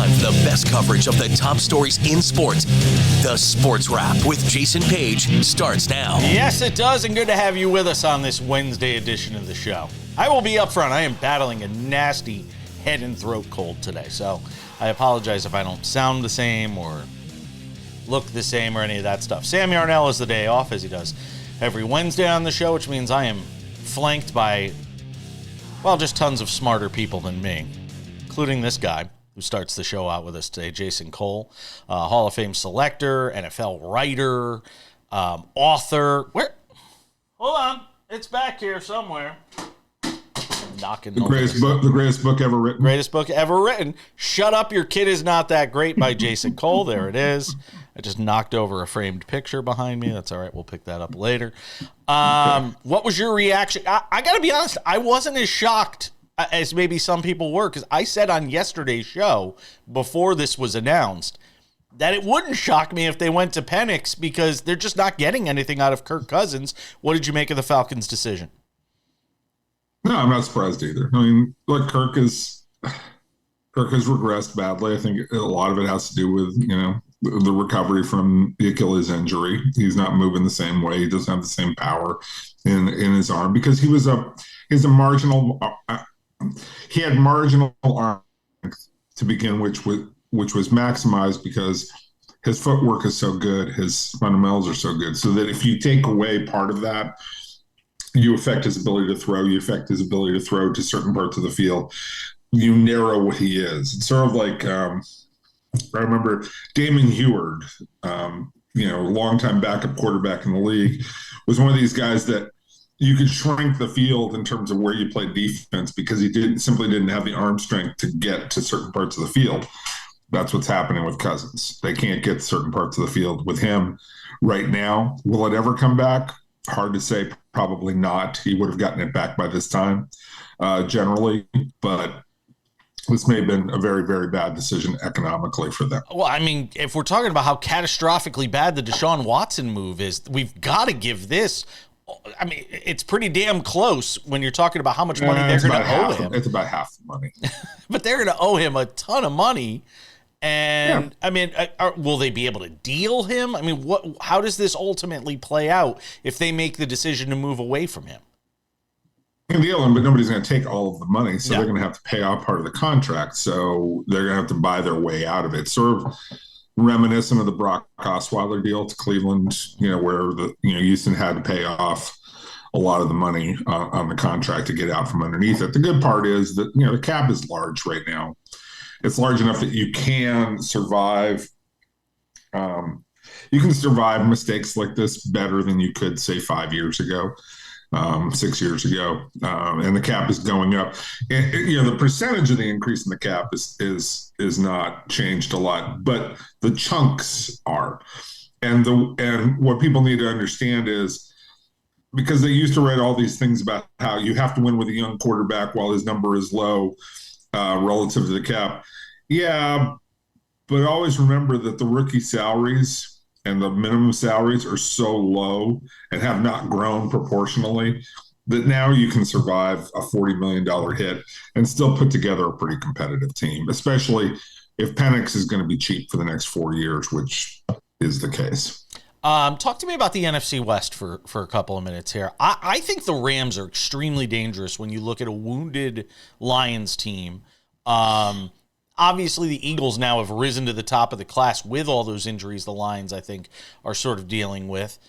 Time for the best coverage of the top stories in sports. The Sports Wrap with Jason Page starts now. Yes, it does, and good to have you with us on this Wednesday edition of the show. I will be upfront. I am battling a nasty head and throat cold today, so I apologize if I don't sound the same or look the same or any of that stuff. Sam Yarnell is the day off, as he does every Wednesday on the show, which means I am flanked by, well, just tons of smarter people than me, including this guy who starts the show out with us today, Jason Cole, Hall of Fame selector, NFL writer, author. Where? Hold on. It's back here somewhere. Knocking the greatest book ever written. Greatest book ever written. Shut Up, Your Kid Is Not That Great by Jason Cole. There it is. I just knocked over a framed picture behind me. That's all right. We'll pick that up later. What was your reaction? I got to be honest. I wasn't as shocked as maybe some people were, because I said on yesterday's show, before this was announced, that it wouldn't shock me if they went to Penix because they're just not getting anything out of Kirk Cousins. What did you make of the Falcons' decision? No, I'm not surprised either. I mean, look, Kirk has regressed badly. I think a lot of it has to do with, the recovery from the Achilles injury. He's not moving the same way. He doesn't have the same power in his arm because he's a marginal. He had marginal arm to begin, which was maximized because his footwork is so good, his fundamentals are so good, so that if you take away part of that, you affect his ability to throw. You affect his ability to throw to certain parts of the field. You narrow what he is. It's sort of like I remember Damon Huard, longtime backup quarterback in the league, was one of these guys that you could shrink the field in terms of where you play defense because he simply didn't have the arm strength to get to certain parts of the field. That's what's happening with Cousins. They can't get certain parts of the field with him right now. Will it ever come back? Hard to say. Probably not. He would have gotten it back by this time, generally. But this may have been a very, very bad decision economically for them. Well, I mean, if we're talking about how catastrophically bad the Deshaun Watson move is, we've got to give this. I mean, it's pretty damn close when you're talking about how much money they're going to owe him. It's about half the money. But they're going to owe him a ton of money. And, yeah. I mean, will they be able to deal him? I mean, how does this ultimately play out if they make the decision to move away from him? They can deal him, but nobody's going to take all of the money, so they're going to have to pay off part of the contract. So they're going to have to buy their way out of it. Sort of reminiscent of the Brock Osweiler deal to Cleveland, where Houston had to pay off a lot of the money on the contract to get out from underneath it. The good part is that, the cap is large right now. It's large enough that you can survive. You can survive mistakes like this better than you could, say, 5 years ago, 6 years ago, and the cap is going up. And, the percentage of the increase in the cap is not changed a lot, but the chunks are. And what people need to understand is, because they used to write all these things about how you have to win with a young quarterback while his number is low. Relative to the cap. Yeah, but always remember that the rookie salaries and the minimum salaries are so low and have not grown proportionally that now you can survive a $40 million hit and still put together a pretty competitive team, especially if Penix is going to be cheap for the next 4 years, which is the case. Talk to me about the NFC West for a couple of minutes here. I think the Rams are extremely dangerous when you look at a wounded Lions team. Obviously, the Eagles now have risen to the top of the class with all those injuries the Lions, I think, are sort of dealing with.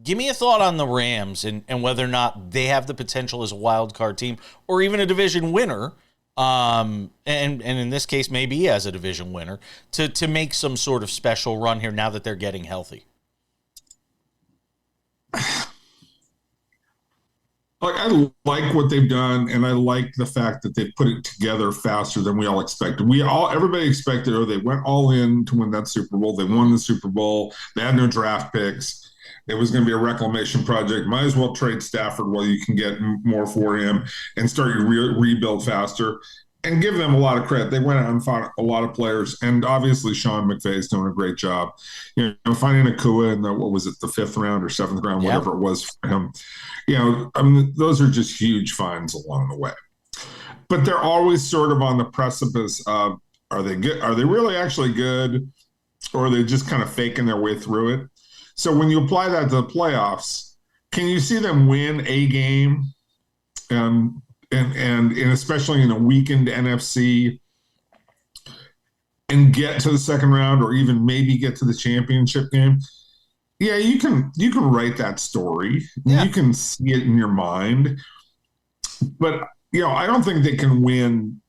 Give me a thought on the Rams and whether or not they have the potential as a wild card team or even a division winner, and in this case, maybe as a division winner, to make some sort of special run here now that they're getting healthy. I like what they've done, and I like the fact that they put it together faster than we all expected. Everybody expected, they went all in to win that Super Bowl. They won the Super Bowl. They had no draft picks. It was going to be a reclamation project. Might as well trade Stafford while you can get more for him and start your rebuild faster. And give them a lot of credit. They went out and found a lot of players, and obviously Sean McVay is doing a great job. Finding Akua in the 5th round or 7th round, whatever it was for him. Those are just huge finds along the way. But they're always sort of on the precipice of Are they good? Are they really actually good? Or are they just kind of faking their way through it? So when you apply that to the playoffs, can you see them win a game? And especially in a weakened NFC and get to the second round or even maybe get to the championship game? Yeah, you can write that story. Yeah. You can see it in your mind. But, I don't think they can win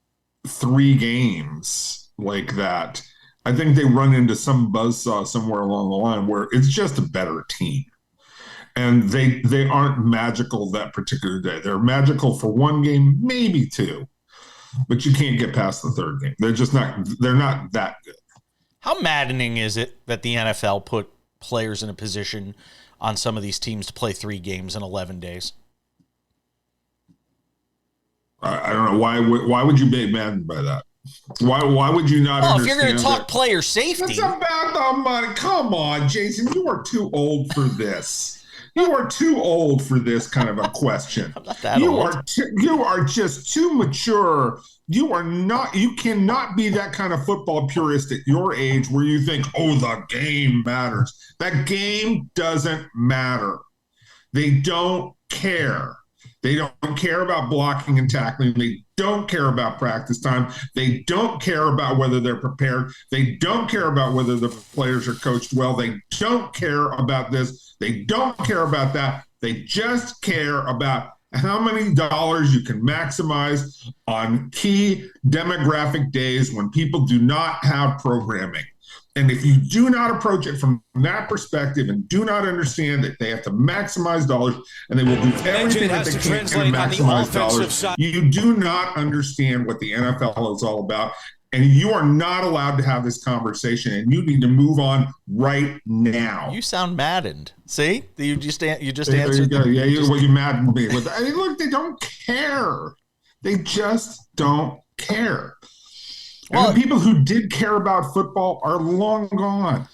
3 games like that. I think they run into some buzzsaw somewhere along the line where it's just a better team. And they aren't magical that particular day. They're magical for 1 game, maybe 2. But you can't get past the 3rd game. They're not that good. How maddening is it that the NFL put players in a position on some of these teams to play 3 games in 11 days? I don't know. Why would you be maddened by that? Why would you not understand? If you're going to talk player safety. It's about the money. Come on, Jason. You are too old for this. You are too old for this kind of a question. I'm not that old. You are just too mature. You cannot be that kind of football purist at your age where you think, the game matters. That game doesn't matter. They don't care. They don't care about blocking and tackling. They don't care about practice time. They don't care about whether they're prepared. They don't care about whether the players are coached well. They don't care about this. They don't care about that. They just care about how many dollars you can maximize on key demographic days when people do not have programming. And if you do not approach it from that perspective and do not understand that they have to maximize dollars and they will do everything that they can to maximize dollars, you do not understand what the NFL is all about. And you are not allowed to have this conversation, and you need to move on right now. You sound maddened. See? You just answered. You maddened me. Look, they don't care. They just don't care. And the people who did care about football are long gone.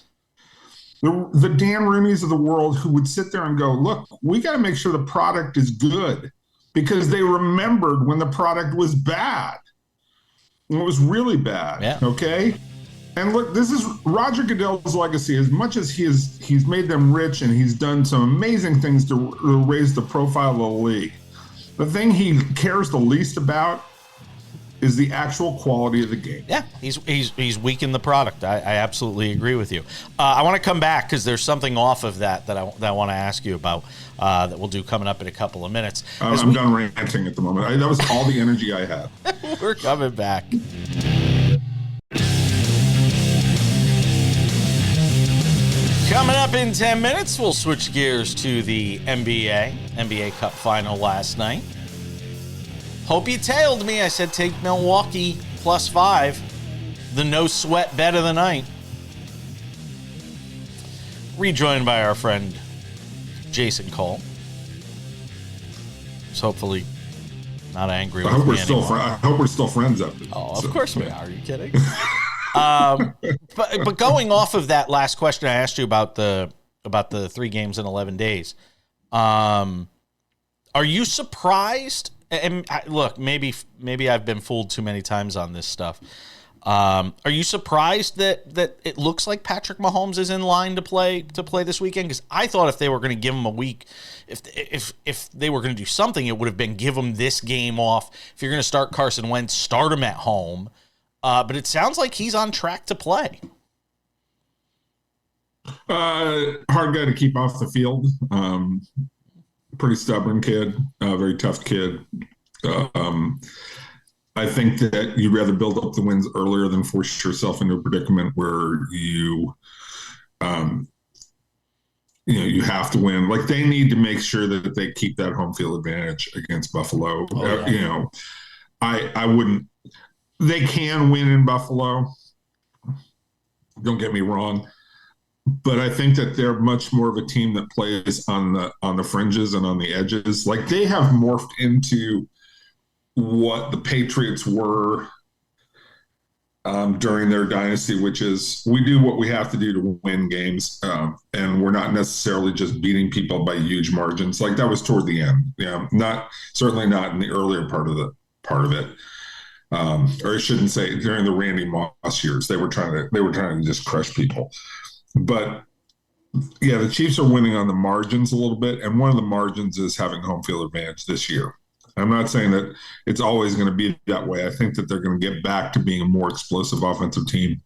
The Dan Rooneys of the world who would sit there and go, look, we got to make sure the product is good, because they remembered when the product was bad. It was really bad. Yeah. Okay. And look, this is Roger Goodell's legacy. As much as he's made them rich and he's done some amazing things to raise the profile of the league, the thing he cares the least about is the actual quality of the game. Yeah, he's weakened the product. I absolutely agree with you. I want to come back because there's something off of that I want to ask you about that we'll do coming up in a couple of minutes. I'm done ranting at the moment. That was all the energy I had. We're coming back. Coming up in 10 minutes, we'll switch gears to the NBA Cup final last night. Hope you tailed me. I said take Milwaukee +5. The no sweat bet of the night. Rejoined by our friend Jason Cole. Who's hopefully not angry with me anymore. I hope we're still friends after this. Of course we are. Are you kidding? But going off of that last question I asked you about the 3 games in 11 days, are you surprised? And look, maybe I've been fooled too many times on this stuff. Are you surprised that it looks like Patrick Mahomes is in line to play this weekend? Because I thought if they were going to give him a week, if they were going to do something, it would have been give him this game off. If you're going to start Carson Wentz, start him at home. But it sounds like he's on track to play. Hard guy to keep off the field. Pretty stubborn kid, very tough kid. I think that you'd rather build up the wins earlier than force yourself into a predicament where you have to win. Like, they need to make sure that they keep that home field advantage against Buffalo. I wouldn't. They can win in Buffalo. Don't get me wrong. But I think that they're much more of a team that plays on the fringes and on the edges. Like, they have morphed into what the Patriots were during their dynasty, which is we do what we have to do to win games, and we're not necessarily just beating people by huge margins. Like, that was toward the end. Certainly not in the earlier part of it. Or I shouldn't say during the Randy Moss years, they were trying to just crush people. But yeah, the Chiefs are winning on the margins a little bit, and one of the margins is having home field advantage this year. I'm not saying that it's always going to be that way. I think that they're going to get back to being a more explosive offensive team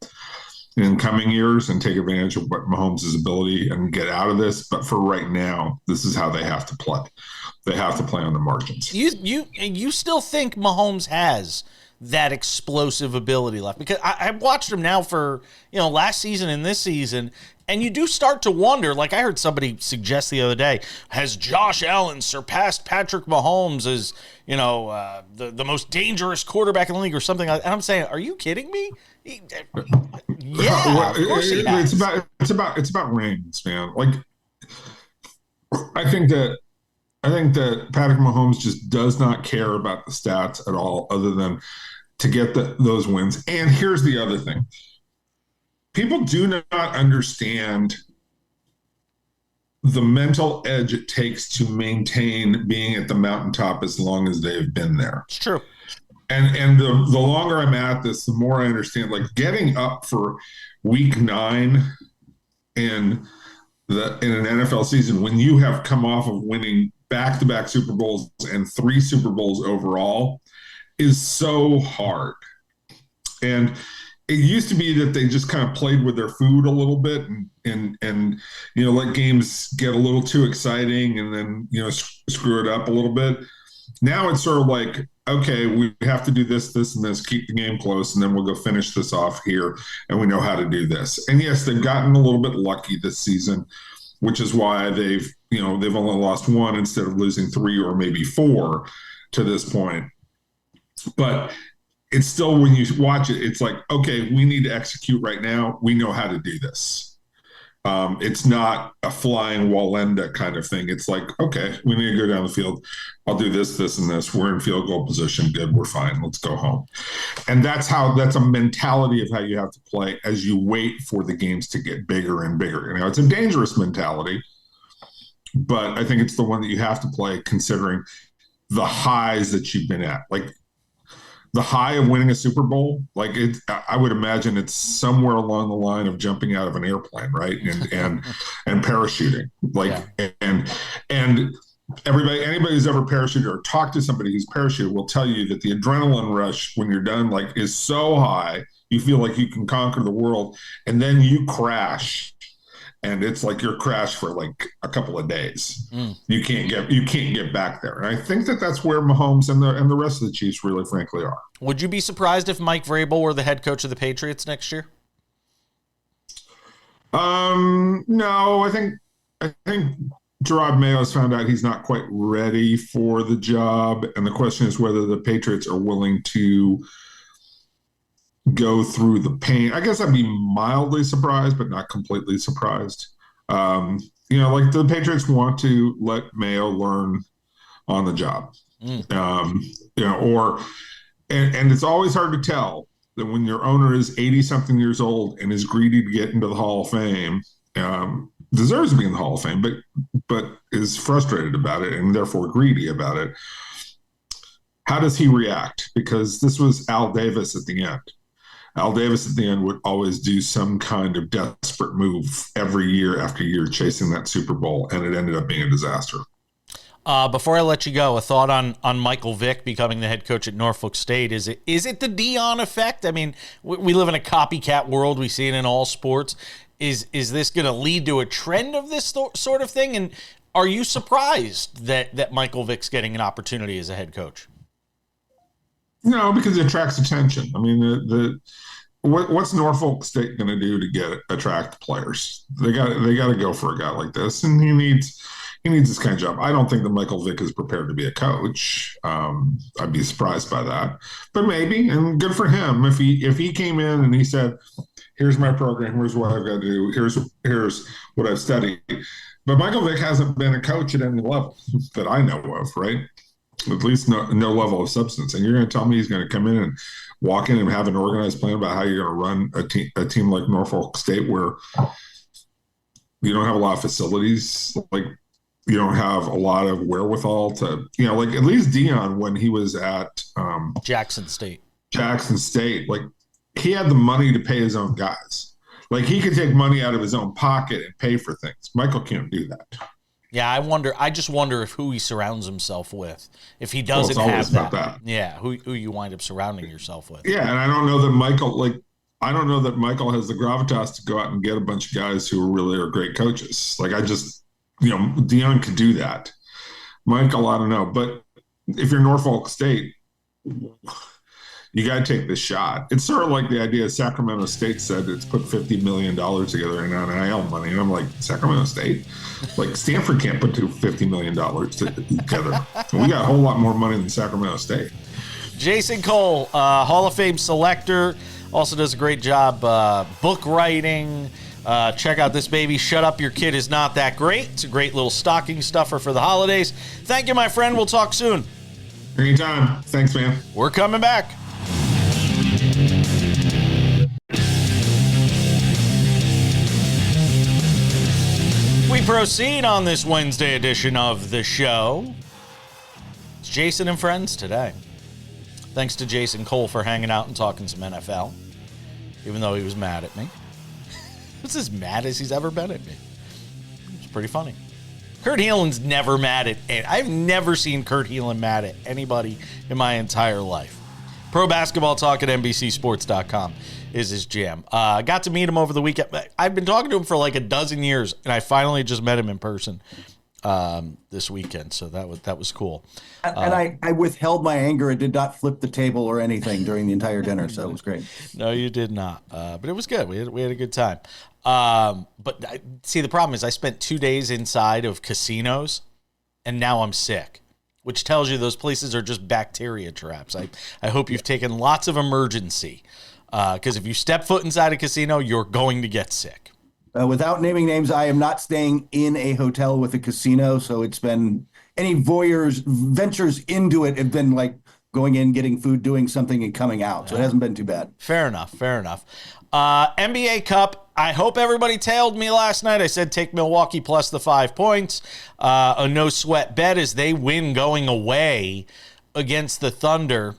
in coming years and take advantage of what Mahomes' ability and get out of this. But for right now, this is how they have to play. They have to play on the margins. You still think Mahomes has that explosive ability left? Because I've watched him now for, last season and this season, and you do start to wonder, like I heard somebody suggest the other day, has Josh Allen surpassed Patrick Mahomes as, the most dangerous quarterback in the league or something like that? And I'm saying, are you kidding me? Yeah, of course he has. It's about rings, man. Like, I think that Patrick Mahomes just does not care about the stats at all, other than to get those wins. And here's the other thing: people do not understand the mental edge it takes to maintain being at the mountaintop as long as they've been there. It's true. And the longer I'm at this, the more I understand. Like, getting up for week 9 in an NFL season when you have come off of winning back-to-back Super Bowls and 3 Super Bowls overall is so hard. And it used to be that they just kind of played with their food a little bit and let games get a little too exciting and then, screw it up a little bit. Now it's sort of like, okay, we have to do this, and this, keep the game close, and then we'll go finish this off here, and we know how to do this. And yes, they've gotten a little bit lucky this season, which is why they've only lost 1 instead of losing 3 or maybe 4 to this point. But it's still, when you watch it, it's like, okay, we need to execute right now. We know how to do this. It's not a flying Wallenda kind of thing. It's like, okay, we need to go down the field. I'll do this, and this. We're in field goal position. Good. We're fine. Let's go home. And that's a mentality of how you have to play as you wait for the games to get bigger and bigger. It's a dangerous mentality, but I think it's the one that you have to play considering the highs that you've been at. Like, the high of winning a Super Bowl, like, I would imagine it's somewhere along the line of jumping out of an airplane, right? And parachuting, like, yeah. and anybody who's ever parachuted or talked to somebody who's parachuted will tell you that the adrenaline rush when you're done, like, is so high, you feel like you can conquer the world, and then you crash. And it's like you're crashed for like a couple of days. You can't get back there. And I think that that's where Mahomes and the rest of the Chiefs really, frankly, are. Would you be surprised if Mike Vrabel were the head coach of the Patriots next year? No, I think Gerard Mayo's found out he's not quite ready for the job, and the question is whether the Patriots are willing to go through the pain. I guess I'd be mildly surprised, but not completely surprised. Like, the Patriots want to let Mayo learn on the job. And it's always hard to tell that when your owner is 80-something years old and is greedy to get into the Hall of Fame, deserves to be in the Hall of Fame, but is frustrated about it and therefore greedy about it. How does he react? Because this was Al Davis at the end. Al Davis at the end would always do some kind of desperate move every year after year chasing that Super Bowl, and it ended up being a disaster. Before I let you go, a thought on Michael Vick becoming the head coach at Norfolk State. Is it the Deion effect? I mean, we live in a copycat world. We see it in all sports. Is this going to lead to a trend of this sort of thing? And are you surprised that Michael Vick's getting an opportunity as a head coach? No, because it attracts attention. I mean, what's Norfolk State going to do to attract players? They got to go for a guy like this, and he needs this kind of job. I don't think that Michael Vick is prepared to be a coach. I'd be surprised by that, but maybe, and good for him if he came in and he said, "Here's my program. Here's what I've got to do. Here's what I've studied." But Michael Vick hasn't been a coach at any level that I know of, right? At least no level of substance. And you're going to tell me he's going to come in and walk in and have an organized plan about how you're going to run a team like Norfolk State, where you don't have a lot of facilities, like you don't have a lot of wherewithal to, like at least Deion when he was at Jackson State. Jackson State, like he had the money to pay his own guys. Like he could take money out of his own pocket and pay for things. Michael can't do that. Yeah, I just wonder if who he surrounds himself with, if he doesn't Well, have it's always about that. Yeah, who you wind up surrounding yourself with. Yeah, and I don't know that Michael has the gravitas to go out and get a bunch of guys who really are great coaches. Like Deion could do that. Michael, I don't know. But if you're Norfolk State, you got to take this shot. It's sort of like the idea Sacramento State said it's put $50 million together in NIL money. And I'm like, Sacramento State? Like Stanford can't put $50 million together. And we got a whole lot more money than Sacramento State. Jason Cole, Hall of Fame selector, also does a great job book writing. Check out this baby, Shut Up, Your Kid Is Not That Great. It's a great little stocking stuffer for the holidays. Thank you, my friend. We'll talk soon. Anytime. Thanks, man. We're coming back. We proceed on this Wednesday edition of the show. It's Jason and Friends today. Thanks to Jason Cole for hanging out and talking some NFL, even though he was mad at me. It's as mad as he's ever been at me. It's pretty funny. Kurt Helin's never mad at I've never seen Kurt Helin mad at anybody in my entire life. Pro basketball talk at NBCSports.com is his jam. Got to meet him over the weekend. I've been talking to him for like a dozen years, and I finally just met him in person this weekend. So that was cool. And I withheld my anger and did not flip the table or anything during the entire dinner, so it was great. No, you did not. But it was good. We had a good time. But see, the problem is I spent 2 days inside of casinos, and now I'm sick, which tells you those places are just bacteria traps. I hope you've taken lots of emergency, because if you step foot inside a casino, you're going to get sick. Without naming names, I am not staying in a hotel with a casino, so it's been any ventures into it have been like going in, getting food, doing something, and coming out. So it hasn't been too bad. Fair enough. NBA Cup. I hope everybody tailed me last night. I said take Milwaukee plus the 5 points. A no sweat bet as they win going away against the Thunder.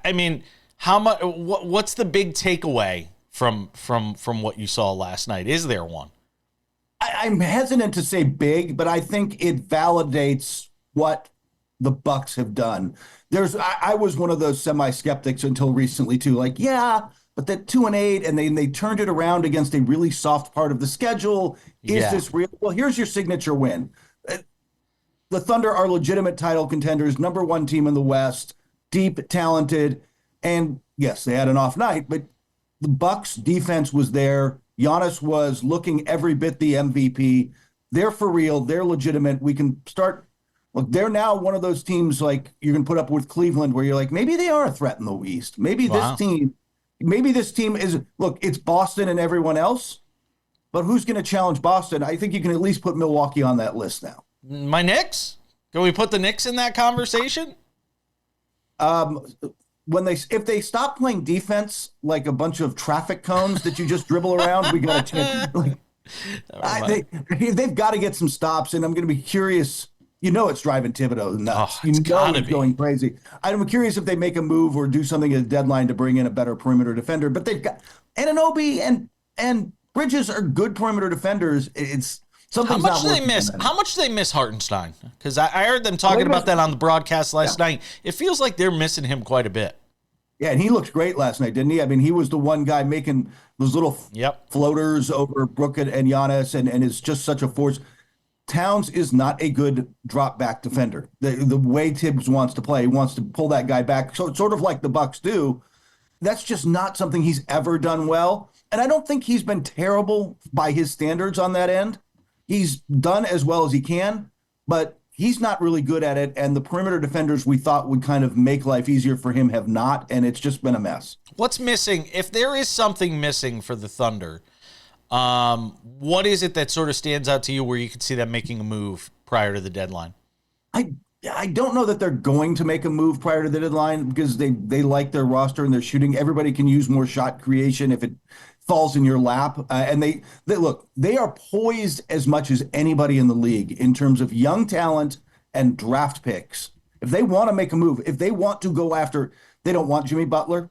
I mean, how much? What's the big takeaway from what you saw last night? Is there one? I'm hesitant to say big, but I think it validates what the Bucks have done. I was one of those semi-skeptics until recently too. Like, yeah, but that 2-8, and they turned it around against a really soft part of the schedule. Is this real? Well, here's your signature win. The Thunder are legitimate title contenders, number one team in the West, deep, talented, and yes, they had an off night, but the Bucks defense was there. Giannis was looking every bit the MVP. They're for real. They're legitimate. We can start. Look, they're now one of those teams like you're going to put up with Cleveland where you're like, maybe they are a threat in the East. Maybe this team is, look, it's Boston and everyone else, but who's going to challenge Boston? I think you can at least put Milwaukee on that list now. My Knicks? Can we put the Knicks in that conversation? If they stop playing defense like a bunch of traffic cones that you just dribble around, we got to they've got to get some stops, and I'm going to be curious. You know, it's driving Thibodeau nuts. It's going crazy. I'm curious if they make a move or do something at the deadline to bring in a better perimeter defender. But they've got Anunoby and Bridges are good perimeter defenders. It's something's not working. How much do they miss Hartenstein? Because I heard them talking about that on the broadcast last night. It feels like they're missing him quite a bit. Yeah, and he looked great last night, didn't he? I mean, he was the one guy making those little floaters over Brook and Giannis, and is just such a force. Towns is not a good drop back defender. The way Tibbs wants to play, he wants to pull that guy back. So it's sort of like the Bucks do. That's just not something he's ever done well. And I don't think he's been terrible by his standards on that end. He's done as well as he can, but he's not really good at it. And the perimeter defenders we thought would kind of make life easier for him have not. And it's just been a mess. What's missing? If there is something missing for the Thunder, what is it that sort of stands out to you where you could see them making a move prior to the deadline? I don't know that they're going to make a move prior to the deadline because they like their roster and they're shooting. Everybody can use more shot creation if it falls in your lap. And they look, they are poised as much as anybody in the league in terms of young talent and draft picks. If they want to make a move, if they want to go after, they don't want Jimmy Butler.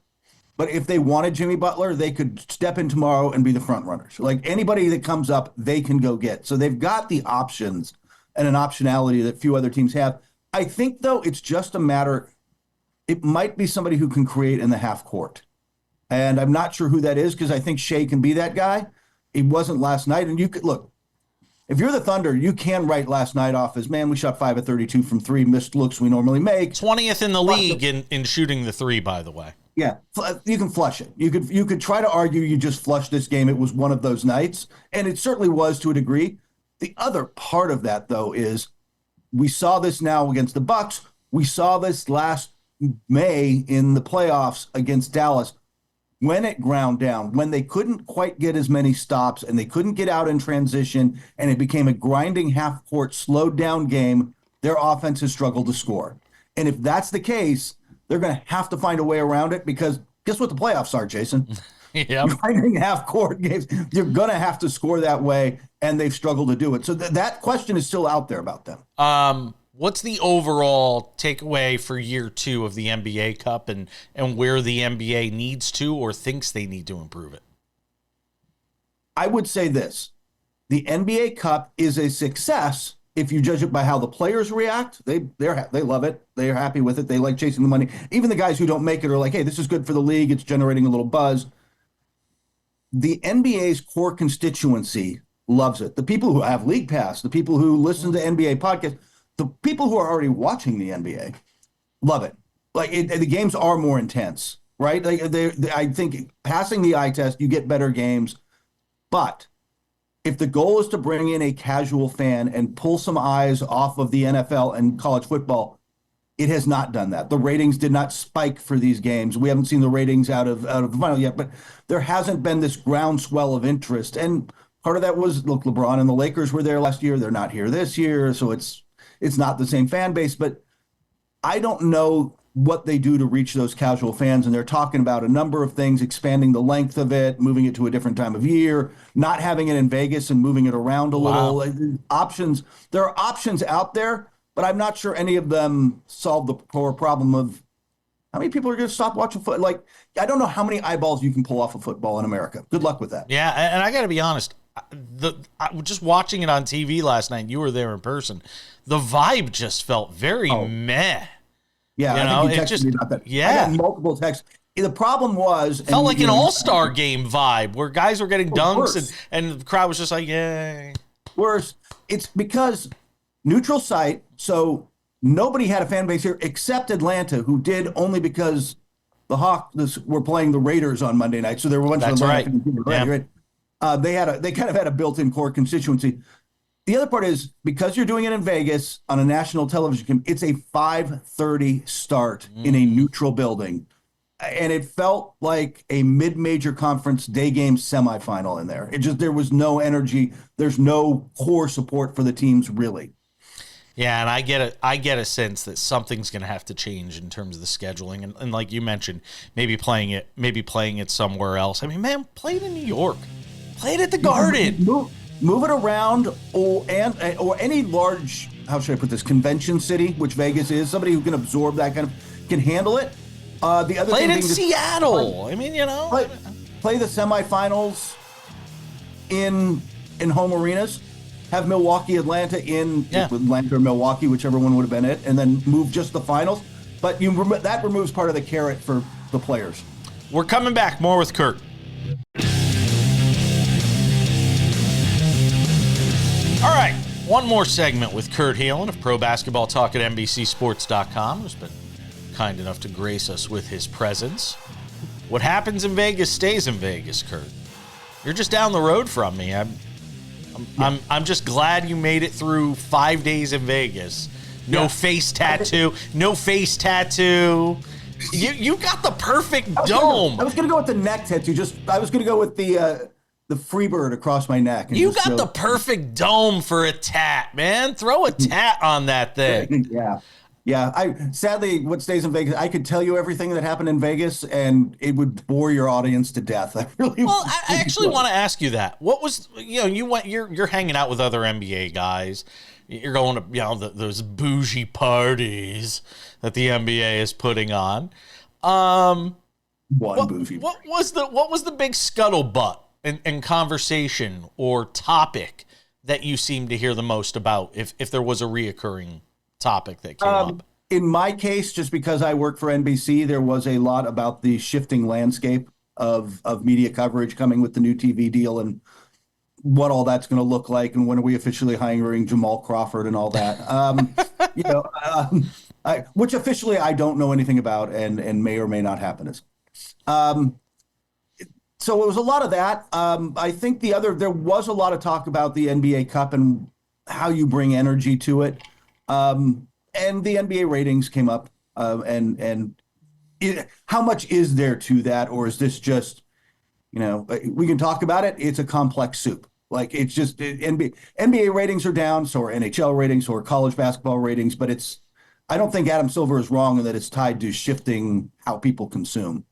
But if they wanted Jimmy Butler, they could step in tomorrow and be the front runners. Like anybody that comes up, they can go get. So they've got the options and an optionality that few other teams have. I think, though, it's just a matter, it might be somebody who can create in the half court. And I'm not sure who that is because I think Shea can be that guy. It wasn't last night. And you could look, if you're the Thunder, you can write last night off as, man, we shot 5 of 32 from 3, missed looks we normally make. 20th in the league in shooting the 3, by the way. Yeah, you can flush it. You could try to argue you just flushed this game. It was one of those nights, and it certainly was to a degree. The other part of that, though, is we saw this now against the Bucks. We saw this last May in the playoffs against Dallas when it ground down, when they couldn't quite get as many stops and they couldn't get out in transition, and it became a grinding half-court, slowed-down game. Their offense has struggled to score. And if that's the case, they're going to have to find a way around it because guess what the playoffs are, Jason? Yeah. Grinding half-court games. You're going to have to score that way, and they've struggled to do it. So that question is still out there about them. What's the overall takeaway for year 2 of the NBA Cup and where the NBA needs to or thinks they need to improve it? I would say this. The NBA Cup is a success if you judge it by how the players react. They love it. They're happy with it. They like chasing the money. Even the guys who don't make it are like, hey, this is good for the league. It's generating a little buzz. The NBA's core constituency loves it. The people who have League Pass, the people who listen to NBA podcasts, the people who are already watching the NBA love it. Like the games are more intense, right? Like I think passing the eye test, you get better games. But if the goal is to bring in a casual fan and pull some eyes off of the NFL and college football, it has not done that. The ratings did not spike for these games. We haven't seen the ratings out of the final yet, but there hasn't been this groundswell of interest. And part of that was, look, LeBron and the Lakers were there last year. They're not here this year, so it's not the same fan base. But I don't know what they do to reach those casual fans. And they're talking about a number of things, expanding the length of it, moving it to a different time of year, not having it in Vegas and moving it around a little. Options. There are options out there, but I'm not sure any of them solve the core problem of how many people are going to stop watching football. Like, I don't know how many eyeballs you can pull off of football in America. Good luck with that. Yeah, and I got to be honest. Just watching it on TV last night, you were there in person. The vibe just felt very meh. Yeah, I think you texted me about that. Yeah. I got multiple texts. The problem was... Felt like an all-star game vibe where guys were getting dunks and the crowd was just like, yay. Worse. It's because neutral site, so nobody had a fan base here except Atlanta, who did only because the Hawks were playing the Raiders on Monday night. So there were a bunch of Atlanta fans. Right. They kind of had a built-in core constituency. The other part is because you're doing it in Vegas on a national television, it's a 5:30 start in a neutral building. And it felt like a mid-major conference day game semifinal in there. There was no energy. There's no core support for the teams, really. Yeah, and I get a sense that something's going to have to change in terms of the scheduling. And like you mentioned, maybe playing it somewhere else. I mean, man, play it in New York. Play it at the Garden. Move it around, or any large, how should I put this, convention city, which Vegas is. Somebody who can absorb that kind of, can handle it. The other play thing it in Seattle. I mean, play the semifinals in home arenas. Have Milwaukee, Atlanta Atlanta or Milwaukee, whichever one would have been it, and then move just the finals. But that removes part of the carrot for the players. We're coming back. More with Kirk. All right, one more segment with Kurt Helin of Pro Basketball Talk at NBCSports.com, who's been kind enough to grace us with his presence. What happens in Vegas stays in Vegas, Kurt. You're just down the road from me. I'm just glad you made it through 5 days in Vegas. No face tattoo. No face tattoo. You got the perfect dome. I was gonna go with the neck tattoo. I was gonna go with the Freebird across my neck. You got the perfect dome for a tat, man. Throw a tat on that thing. Yeah. Sadly, what stays in Vegas, I could tell you everything that happened in Vegas, and it would bore your audience to death. I actually want to ask you that. What was you're hanging out with other NBA guys. You're going to those bougie parties that the NBA is putting on. What Boofy. what was the big scuttlebutt and conversation or topic that you seem to hear the most about, if there was a reoccurring topic that came up? In my case, just because I work for NBC, there was a lot about the shifting landscape of media coverage coming with the new TV deal and what all that's going to look like, and when are we officially hiring Jamal Crawford and all that. Which officially I don't know anything about, and may or may not happen. So it was a lot of that. I think there was a lot of talk about the NBA Cup and how you bring energy to it. And the NBA ratings came up, how much is there to that, or is this just, we can talk about it. It's a complex soup. Like, it's just NBA ratings are down, so are NHL ratings, so are college basketball ratings. But I don't think Adam Silver is wrong in that it's tied to shifting how people consume.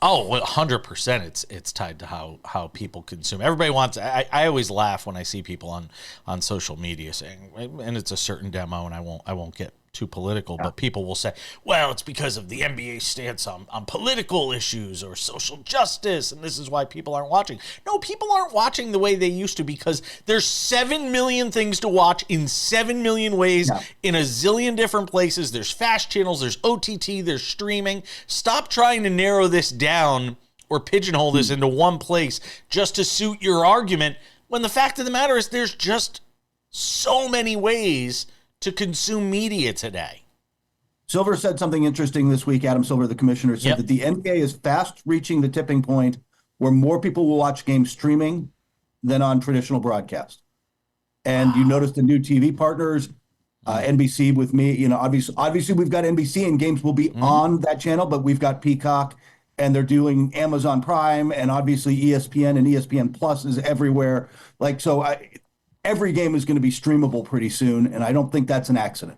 Oh, 100%. It's tied to how people consume. Everybody wants. I always laugh when I see people on social media saying, and it's a certain demo, and I won't get too political, but people will say, well, it's because of the NBA stance on political issues or social justice, and this is why people aren't watching. No, people aren't watching the way they used to, because there's 7 million things to watch in 7 million ways in a zillion different places. There's fast channels, there's OTT, there's streaming. Stop trying to narrow this down or pigeonhole this into one place just to suit your argument, when the fact of the matter is there's just so many ways to consume media today. Silver said something interesting this week. Adam Silver, the commissioner, said that the NBA is fast reaching the tipping point where more people will watch games streaming than on traditional broadcast. And you notice the new TV partners, NBC with me, obviously we've got NBC and games will be on that channel, but we've got Peacock and they're doing Amazon Prime and obviously ESPN and ESPN Plus is everywhere. Every game is going to be streamable pretty soon, and I don't think that's an accident.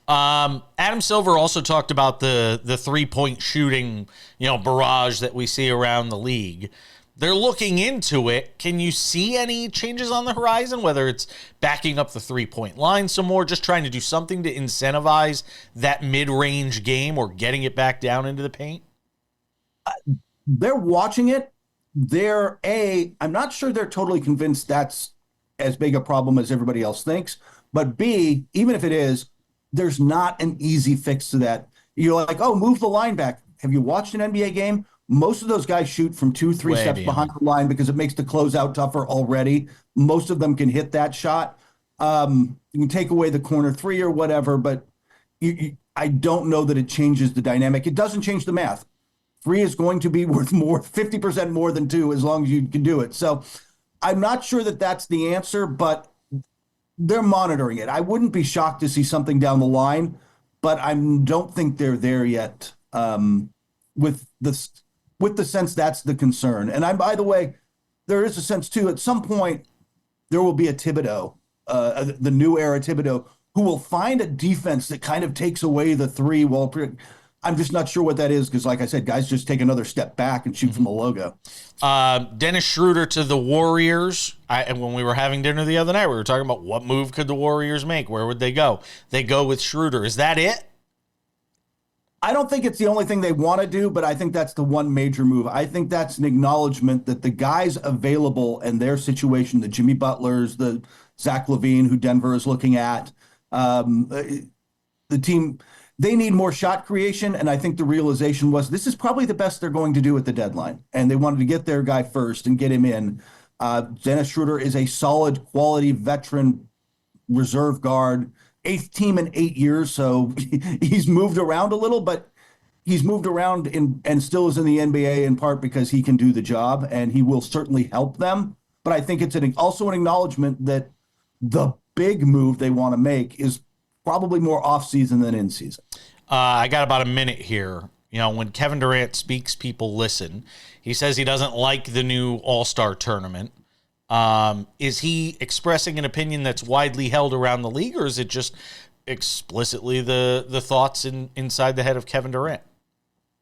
Adam Silver also talked about the 3-point shooting, barrage that we see around the league. They're looking into it. Can you see any changes on the horizon, whether it's backing up the 3-point line some more, just trying to do something to incentivize that mid-range game or getting it back down into the paint? They're watching it. I'm not sure they're totally convinced that's as big a problem as everybody else thinks. But B, even if it is, there's not an easy fix to that. You're like, move the line back. Have you watched an NBA game? Most of those guys shoot from 2-3 steps behind the line because it makes the closeout tougher already. Most of them can hit that shot. You can take away the corner three or whatever, but I don't know that it changes the dynamic. It doesn't change the math. 3 is going to be worth more, 50% more than 2, as long as you can do it. So I'm not sure that that's the answer, but they're monitoring it. I wouldn't be shocked to see something down the line, but I don't think they're there yet with the sense that's the concern. And by the way, there is a sense too, at some point there will be a Thibodeau, the new era Thibodeau, who will find a defense that kind of takes away the 3. Well, I'm just not sure what that is because, like I said, guys just take another step back and shoot from a logo. Dennis Schroeder to the Warriors. When we were having dinner the other night, we were talking about what move could the Warriors make? Where would they go? They go with Schroeder. Is that it? I don't think it's the only thing they want to do, but I think that's the one major move. I think that's an acknowledgement that the guys available and their situation, the Jimmy Butlers, the Zach LaVine, who Denver is looking at, the team, they need more shot creation, and I think the realization was this is probably the best they're going to do at the deadline, and they wanted to get their guy first and get him in. Dennis Schroeder is a solid, quality veteran reserve guard, 8th team in 8 years, so he's moved around a little, but he's moved around and still is in the NBA in part because he can do the job, and he will certainly help them. But I think it's also an acknowledgement that the big move they want to make is probably more off-season than in-season. I got about a minute here. When Kevin Durant speaks, people listen. He says he doesn't like the new All-Star tournament. Is he expressing an opinion that's widely held around the league, or is it just explicitly the thoughts inside the head of Kevin Durant?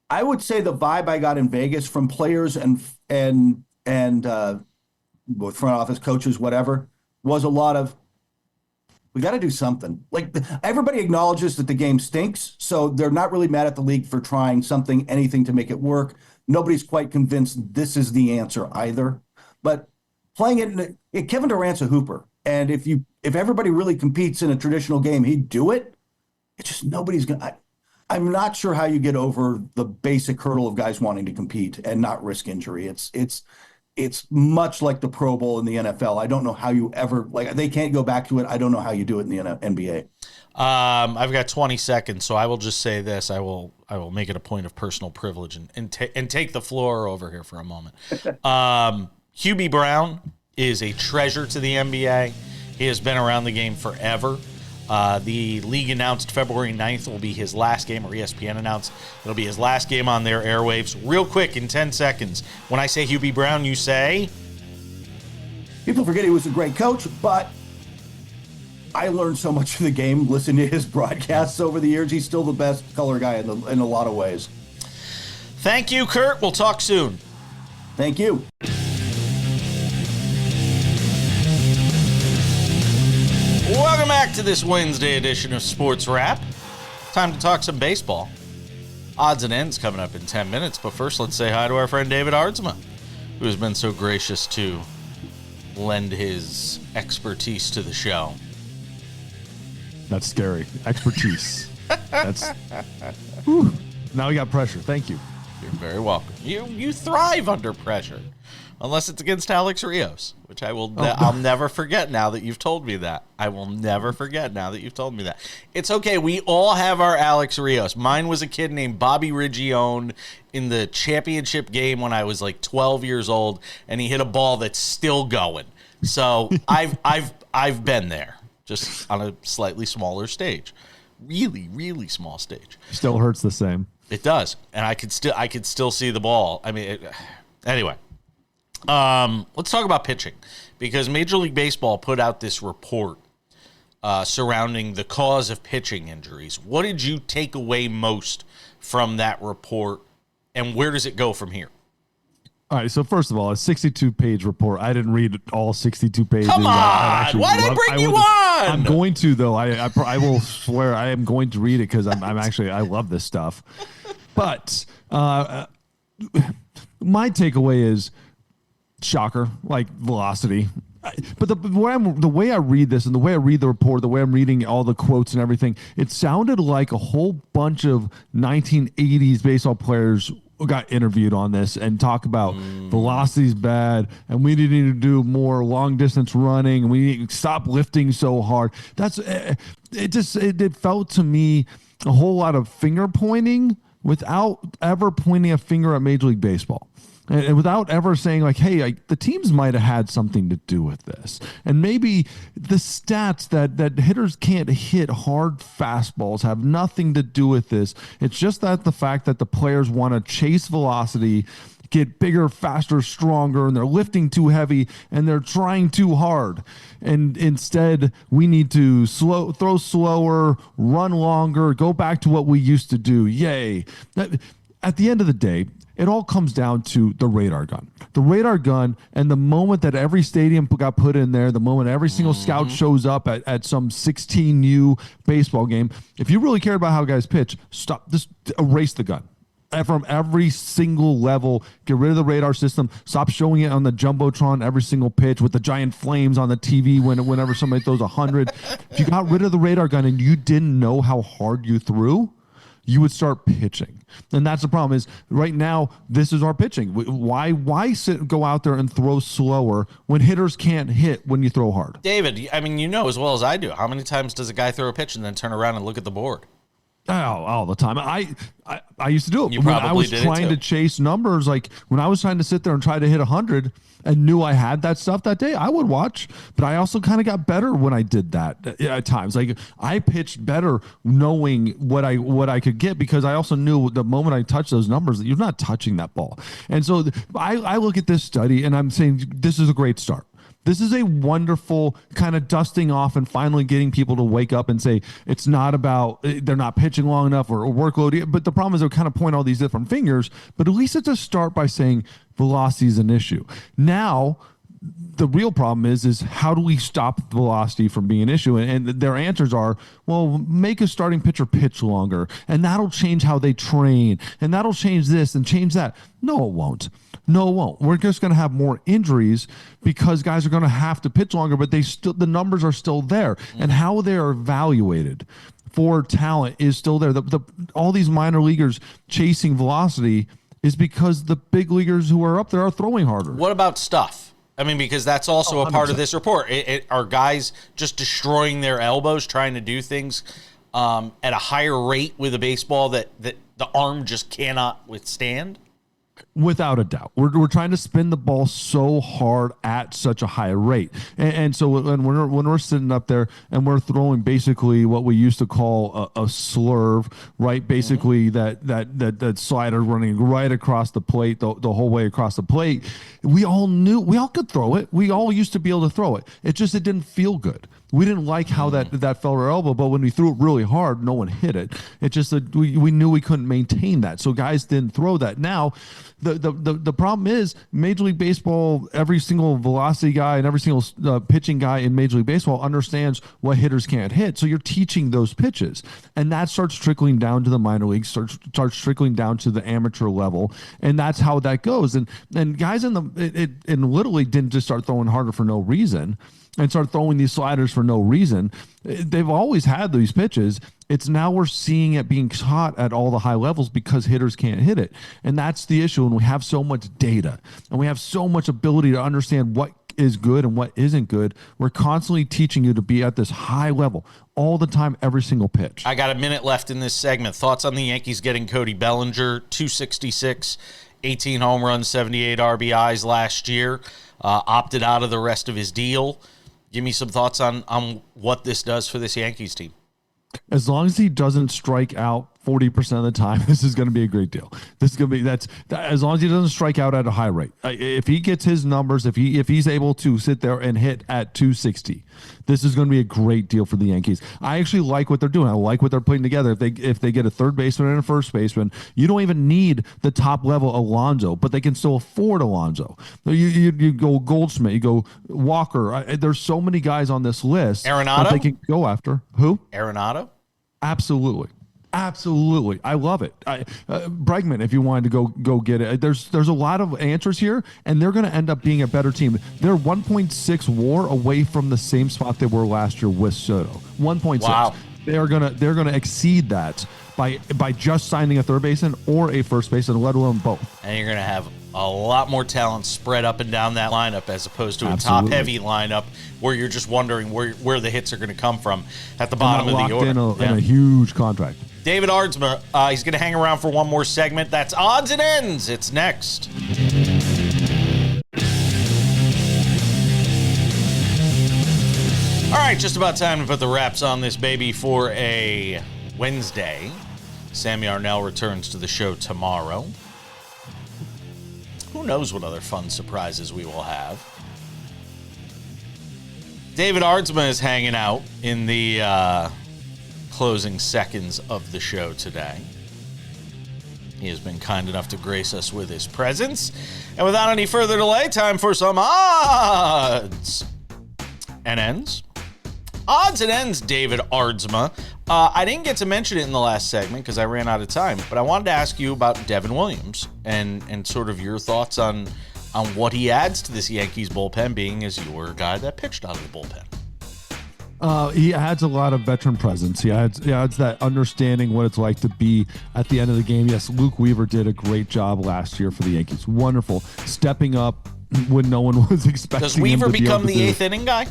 I would say the vibe I got in Vegas from players and front office coaches, whatever, was a lot of, We got to do something. Like everybody acknowledges that the game stinks, so they're not really mad at the league for trying anything to make it work. Nobody's quite convinced this is the answer either. But playing it, Kevin Durant's a hooper, and if everybody really competes in a traditional game, he'd do it. It's just nobody's gonna. I'm not sure how you get over the basic hurdle of guys wanting to compete and not risk injury. It's much like the Pro Bowl in the NFL. I don't know how you ever they can't go back to it. I don't know how you do it in the NBA. I've got 20 seconds, so I will just say this. I will make it a point of personal privilege and take the floor over here for a moment. Hubie Brown is a treasure to the NBA. He has been around the game forever. The league announced February 9th will be his last game, or ESPN announced it'll be his last game on their airwaves. Real quick, in 10 seconds, when I say Hubie Brown, you say? People forget he was a great coach, but I learned so much of the game listening to his broadcasts over the years. He's still the best color guy in a lot of ways. Thank you, Kurt. We'll talk soon. Thank you. Welcome back to this Wednesday edition of Sports Wrap. Time to talk some baseball. Odds and ends coming up in 10 minutes, but first let's say hi to our friend David Aardsma, who has been so gracious to lend his expertise to the show. That's scary. Expertise. That's. Whew. Now we got pressure. Thank you. You're very welcome. You thrive under pressure. Unless it's against Alex Rios, which I'll never forget now that you've told me that. I will never forget now that you've told me that. It's okay. We all have our Alex Rios. Mine was a kid named Bobby Riggione in the championship game when I was like 12 years old, and he hit a ball that's still going. So I've been there, just on a slightly smaller stage, really, really small stage. Still hurts the same. It does, and I could still see the ball. I mean, anyway. Let's talk about pitching, because Major League Baseball put out this report surrounding the cause of pitching injuries. What did you take away most from that report, and where does it go from here? All right, so first of all, a 62-page report. I didn't read all 62 pages. Come on! Why'd I bring you on? I'm going to, though. I will swear I am going to read it because I love this stuff. But my takeaway is, shocker, like velocity. But the way I read this and the way I read the report, the way I'm reading all the quotes and everything, it sounded like a whole bunch of 1980s baseball players got interviewed on this and talk about velocity's bad and we need to do more long distance running and we need to stop lifting so hard. It felt to me a whole lot of finger pointing without ever pointing a finger at Major League Baseball. And without ever saying, like, hey, the teams might have had something to do with this. And maybe the stats that hitters can't hit hard fastballs have nothing to do with this. It's just that the fact that the players want to chase velocity, get bigger, faster, stronger, and they're lifting too heavy, and they're trying too hard. And instead, we need to throw slower, run longer, go back to what we used to do. Yay. At the end of the day, it all comes down to the radar gun. The radar gun, and the moment that every stadium got put in there, the moment every single scout shows up at some 16U baseball game, if you really care about how guys pitch, just erase the gun. From every single level, get rid of the radar system, stop showing it on the Jumbotron every single pitch with the giant flames on the TV whenever somebody throws 100. If you got rid of the radar gun and you didn't know how hard you threw, you would start pitching. And that's the problem is right now, this is our pitching. Why go out there and throw slower when hitters can't hit when you throw hard? David, I mean, you know as well as I do, how many times does a guy throw a pitch and then turn around and look at the board? Oh, all the time. I used to do it. You when probably I was did trying to chase numbers, like when I was trying to sit there and try to hit 100 and knew I had that stuff that day, I would watch. But I also kind of got better when I did that at times. Like I pitched better knowing what I could get, because I also knew the moment I touched those numbers that you're not touching that ball. And so I look at this study and I'm saying this is a great start. This is a wonderful kind of dusting off and finally getting people to wake up and say it's not about they're not pitching long enough or workload. But the problem is they'll kind of point all these different fingers. But at least it's a start by saying velocity is an issue. Now, the real problem is how do we stop velocity from being an issue? And their answers are, well, make a starting pitcher pitch longer, and that'll change how they train, and that'll change this and change that. No, it won't. No, it won't. We're just going to have more injuries because guys are going to have to pitch longer, but the numbers are still there. And how they are evaluated for talent is still there. All these minor leaguers chasing velocity is because the big leaguers who are up there are throwing harder. What about stuff? I mean, because that's also a part of this report. Are guys just destroying their elbows trying to do things at a higher rate with a baseball that the arm just cannot withstand? Without a doubt. We're trying to spin the ball so hard at such a high rate. And so when we're sitting up there and we're throwing basically what we used to call a slurve, right? Basically that slider running right across the plate, the whole way across the plate. We all could throw it. We all used to be able to throw it. It didn't feel good. We didn't like how that felt our elbow, but when we threw it really hard, no one hit it. It just that we knew we couldn't maintain that, so guys didn't throw that. Now, the problem is Major League Baseball. Every single velocity guy and every single pitching guy in Major League Baseball understands what hitters can't hit. So you're teaching those pitches, and that starts trickling down to the minor leagues, starts trickling down to the amateur level, and that's how that goes. And guys in Little League didn't just start throwing harder for no reason and start throwing these sliders for no reason. They've always had these pitches. It's now we're seeing it being caught at all the high levels because hitters can't hit it. And that's the issue. And we have so much data and we have so much ability to understand what is good and what isn't good. We're constantly teaching you to be at this high level all the time, every single pitch. I got a minute left in this segment. Thoughts on the Yankees getting Cody Bellinger, 266, 18 home runs, 78 RBIs last year, opted out of the rest of his deal. Give me some thoughts on what this does for this Yankees team. As long as he doesn't strike out 40% of the time, this is going to be a great deal. This is going to be as long as he doesn't strike out at a high rate. If he gets his numbers, if he's able to sit there and hit at 260, this is going to be a great deal for the Yankees. I actually like what they're doing. I like what they're putting together. If they get a third baseman and a first baseman, you don't even need the top level Alonso, but they can still afford Alonso. You go Goldschmidt, you go Walker. There's so many guys on this list Arenado? that they can go after. Who? Arenado? Absolutely. I love it. Bregman, if you wanted to go get it. There's a lot of answers here, and they're going to end up being a better team. They're 1.6 WAR away from the same spot they were last year with Soto. 1.6. Wow. They're gonna exceed that by just signing a third baseman or a first baseman, let alone both. And you're going to have a lot more talent spread up and down that lineup as opposed to a Absolutely. top-heavy lineup where you're just wondering where the hits are going to come from at the bottom of the order. In a huge contract. David Aardsma, he's going to hang around for one more segment. That's Odds and Ends. It's next. All right, just about time to put the wraps on this baby for a Wednesday. Sammy Arnell returns to the show tomorrow. Who knows what other fun surprises we will have. David Aardsma is hanging out in the closing seconds of the show today. He has been kind enough to grace us with his presence. And without any further delay, time for some odds and ends. Odds and Ends, David Aardsma. I didn't get to mention it in the last segment because I ran out of time, but I wanted to ask you about Devin Williams and sort of your thoughts on what he adds to this Yankees bullpen, being as you were a guy that pitched out of the bullpen. He adds a lot of veteran presence. He adds that understanding what it's like to be at the end of the game. Yes, Luke Weaver did a great job last year for the Yankees. Wonderful. Stepping up when no one was expecting Does Weaver him to become be the eighth inning guy?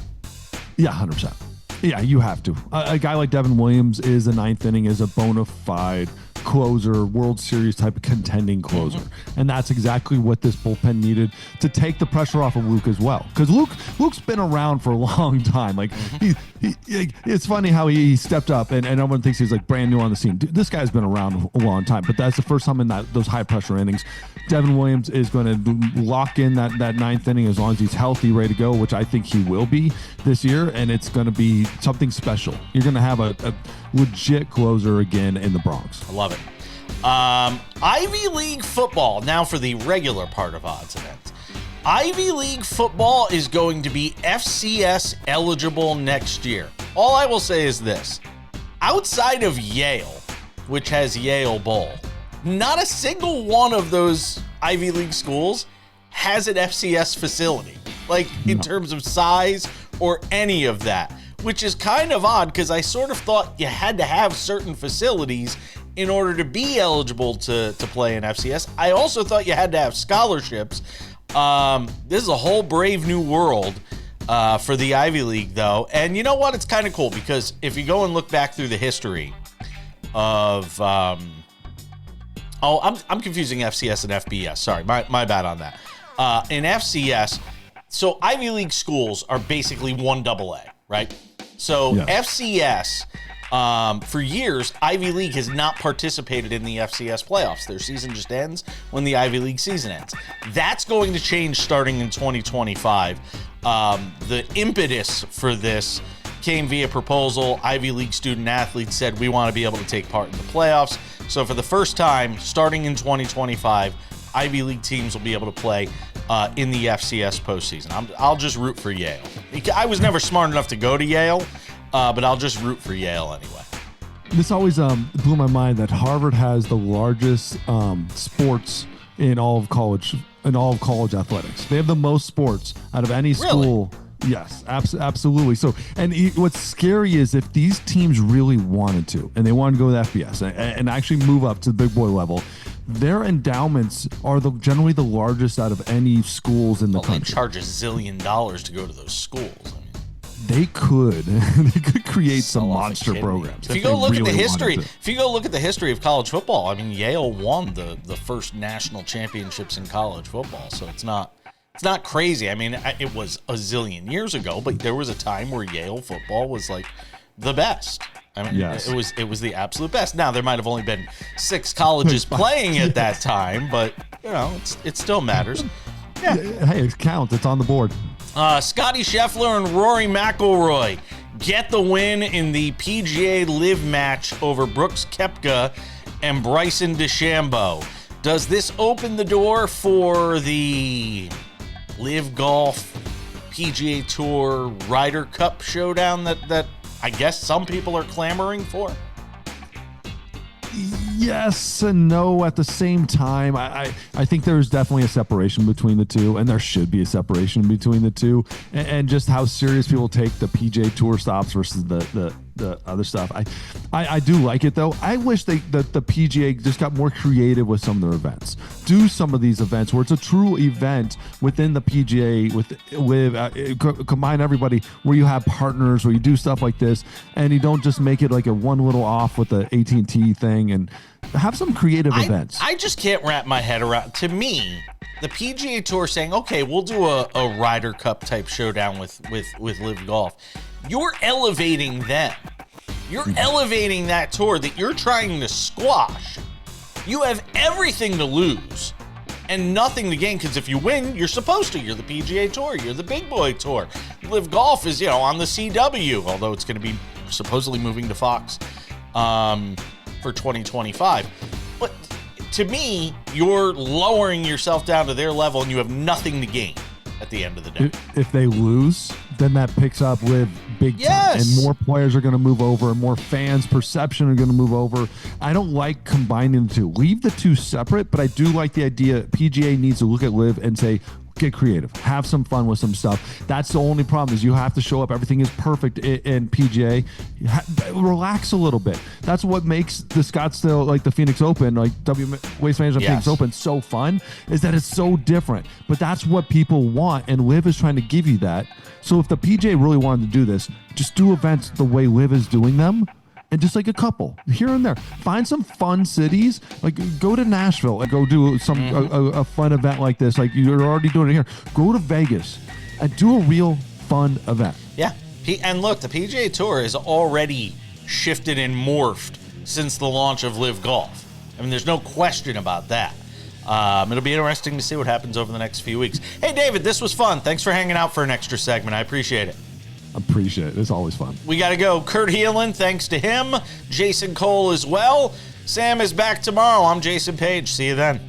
Yeah, 100%. Yeah, you have to. A guy like Devin Williams is a ninth inning, is a bona fide closer, World Series type of contending closer. And that's exactly what this bullpen needed to take the pressure off of Luke as well. Because Luke's been around for a long time. Like it's funny how he stepped up and everyone thinks he's like brand new on the scene. Dude, this guy's been around a long time, but that's the first time in those high pressure innings. Devin Williams is going to lock in that ninth inning as long as he's healthy, ready to go, which I think he will be this year. And it's going to be something special. You're going to have a legit closer again in the Bronx. I love it. Ivy League football, now for the regular part of Odds and Ends. Ivy League football is going to be FCS eligible next year. All I will say is this. Outside of Yale, which has Yale Bowl, not a single one of those Ivy League schools has an FCS facility, like in terms of size or any of that, which is kind of odd because I sort of thought you had to have certain facilities in order to be eligible to play in FCS. I also thought you had to have scholarships. This is a whole brave new world for the Ivy League, though. And you know what? It's kind of cool because if you go and look back through the history of... I'm confusing FCS and FBS. Sorry, my bad on that. In FCS, so Ivy League schools are basically 1AA, right? So FCS... for years, Ivy League has not participated in the FCS playoffs. Their season just ends when the Ivy League season ends. That's going to change starting in 2025. The impetus for this came via proposal. Ivy League student athletes said, we want to be able to take part in the playoffs. So for the first time, starting in 2025, Ivy League teams will be able to play in the FCS postseason. I'll just root for Yale. I was never smart enough to go to Yale. But I'll just root for Yale anyway. This always blew my mind that Harvard has the largest sports in all of college athletics. They have the most sports out of any school. Really? Yes, absolutely. So, and what's scary is if these teams really wanted to, and they wanted to go to the FBS and actually move up to the big boy level, their endowments are generally the largest out of any schools in the country. They charge $1 zillion to go to those schools. They could create some monster programs. If you go look at the history of college football, I mean, Yale won the first national championships in college football, so it's not crazy. I mean, it was a zillion years ago, but there was a time where Yale football was like the best. I mean, it was the absolute best. Now there might have only been 6 colleges playing at that time, but you know, it still matters. Yeah. Hey, it counts. It's on the board. Scotty Scheffler and Rory McIlroy get the win in the PGA Live match over Brooks Koepka and Bryson DeChambeau. Does this open the door for the Live Golf PGA Tour Ryder Cup showdown that I guess some people are clamoring for? Yes and no at the same time. I think there's definitely a separation between the two, and there should be a separation between the two, and just how serious people take the PGA Tour stops versus the other stuff. I do like it, though. I wish that the PGA just got more creative with some of their events. Do some of these events where it's a true event within the PGA combine everybody, where you have partners, where you do stuff like this, and you don't just make it like a one little off with the AT&T thing, and have some creative events. I just can't wrap my head around. To me, the PGA Tour saying, okay, we'll do a Ryder Cup type showdown with Live Golf. You're elevating them. You're elevating that tour that you're trying to squash. You have everything to lose and nothing to gain, because if you win, you're supposed to. You're the PGA Tour. You're the big boy tour. Live Golf is, on the CW, although it's going to be supposedly moving to Fox for 2025. But to me, you're lowering yourself down to their level, and you have nothing to gain at the end of the day. If they lose, then that picks up Live big time, and more players are going to move over, and more fans' perception are going to move over. I don't like combining the two. Leave the two separate, but I do like the idea PGA needs to look at Live and say, get creative, have some fun with some stuff. That's the only problem, is you have to show up. Everything is perfect in PGA. Relax a little bit. That's what makes the Scottsdale, like the Phoenix Open, like Waste Management Phoenix Open, so fun, is that it's so different. But that's what people want, and Live is trying to give you that. So if the PGA really wanted to do this, just do events the way Live is doing them. And just like a couple here and there, find some fun cities, like go to Nashville and go do some a fun event like this. Like you're already doing it here. Go to Vegas and do a real fun event. Yeah. And look, the PGA Tour has already shifted and morphed since the launch of Live Golf. I mean, there's no question about that. It'll be interesting to see what happens over the next few weeks. Hey, David, this was fun. Thanks for hanging out for an extra segment. I appreciate it. Appreciate it. It's always fun. We got to go. Kurt Helin, thanks to him. Jason Cole as well. Sam is back tomorrow. I'm Jason Page. See you then.